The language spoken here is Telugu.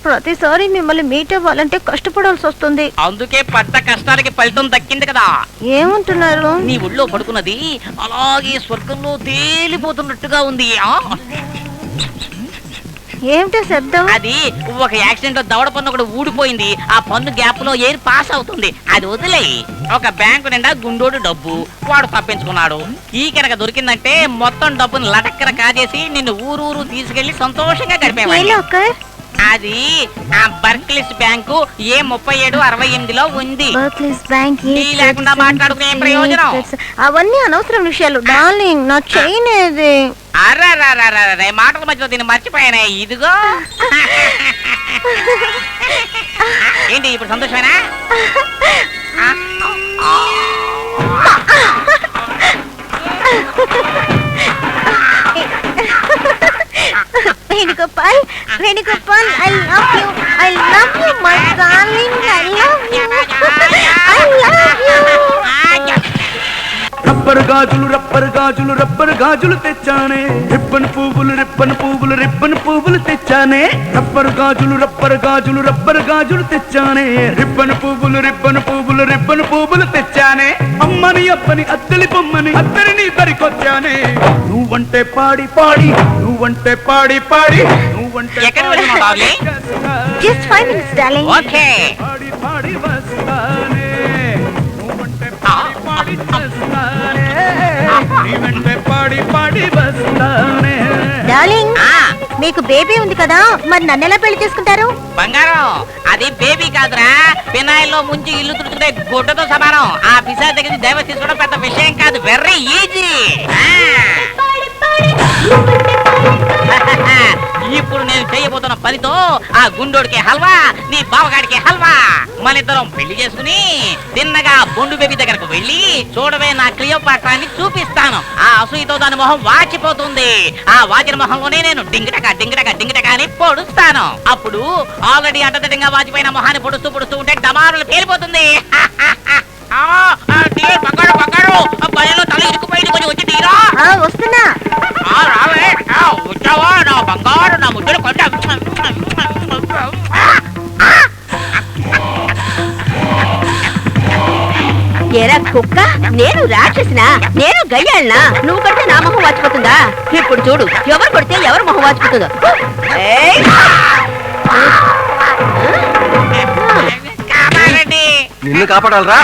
ప్రతిసారి మిమ్మల్ని మీట్ అవ్వాలంటే కష్టపడాల్సి వస్తుంది. అందుకే పడ్డ కష్టాలకి ఫలితం దక్కింది కదా. ఏమంటున్నారు? నీ ఒళ్ళో పడుకున్నది అలాగే స్వర్గంలో తేలిపోతున్నట్టుగా ఉంది. ఏమిటో శబ్దం? అది ఒక యాక్సిడెంట్ లో దవడ పన్ను ఒకటి ఊడిపోయింది. ఆ పన్ను గ్యాప్ లో ఎయిర్ పాస్ అవుతుంది. అది వదిలే. ఒక బ్యాంకు నిండా గుండోడు డబ్బు వాడు తప్పించుకున్నాడు. ఈ కనుక దొరికిందంటే మొత్తం డబ్బును లటక్కన కాజేసి నిన్ను ఊరూరు తీసుకెళ్లి సంతోషంగా గడిపేవాడు. అది ఆ బర్క్లీస్ బ్యాంకు A3768లో ఉంది. లేకుండా మాట్లాడుకునే ప్రయోజనం. అవన్నీ అనవసరం విషయాలు డార్లింగ్. నా చైన్ ఏది? అరే మాటల మధ్యలో దీన్ని మర్చిపోయానే. ఇదిగో. ఏంటి ఇప్పుడు సంతోషమేనా? Venugopal, Venugopal, I love you, my darling, I love you. Rubber గాజులు రబ్బర్ గాజులు రబ్బర్ గాజులు తెచ్చానే. రిబ్బన్ పువ్వులు రిబ్బన్ పువ్వులు రిబ్బన్ పువ్వులు తెచ్చానే. రబ్బర్ గాజులు రబ్బర్ గాజులు రబ్బర్ గాజులు తెచ్చానే. రిబ్బన్ పువ్వులు రిబ్బన్ పువ్వులు రిబ్బన్ పువ్వులు తెచ్చానే. అమ్మని అబ్బని అద్దలి బొమ్మని అద్దరిని దరికొచ్చానే. నువ్వంటే పాడి పాడి నువ్వంటే పాడి పాడి నువ్వంటే Just 5 minutes, darling. Okay. పాడి పాడి వస్తానే. నువ్వంటే పాడి పాడి వస్తానే. నీవంటే పాడి పాడి వస్తానే. డార్లింగ్, మీకు బేబీ ఉంది కదా, మరి నన్ను ఎలా పెళ్లి చేసుకుంటారు? బంగారం, అది బేబీ కాదురా. పినాయిల్లో ముంచి ఇల్లు తుడుచుకుంటే గుడ్డతో సమానం. ఆ పిశాచ్ దగ్గర దైవ తీసుకోవడం పెద్ద విషయం కాదు. Very easy. ఇప్పుడు నేను చేయబోతున్న పనితో ఆ గుండోడికి హల్వా, నీ బావగాడికి హల్వా. మన ఇద్దరం పెళ్లి చేసుకుని తిన్నగా బొండు బేబీ దగ్గరకు వెళ్ళి చూడవే నా క్లియోపాట్రాని చూపిస్తాను. ఆ అసూయతో దాని మొహం వాచిపోతుంది. ఆ వాచిన మొహంలోనే నేను డింగిటక డింగిటక డింగిటక అని పొడుస్తాను. అప్పుడు ఆల్రెడీ అంటదటంగా వాచిపోయిన మొహాన్ని పొడుస్తూ పొడుస్తూ ఉంటే డమారులు పేలిపోతుంది. తల ఇరుకుపోయింది, కొంచెం వచ్చి తీరా. వస్తున్నా. రావే, వచ్చావా నా బంగారు, నా ముద్దులు కొంచెం. ఏరా కుక్క, నేను రాక్షసినా? నేను గయ్యాళ్ళనా? నువ్వు కొడితే నా మొహం వాచిపోతుందా? ఇప్పుడు చూడు, ఎవరు కొడితే ఎవరు మొహం వాచిపోతుందో. నిన్ను కాపాడాలరా?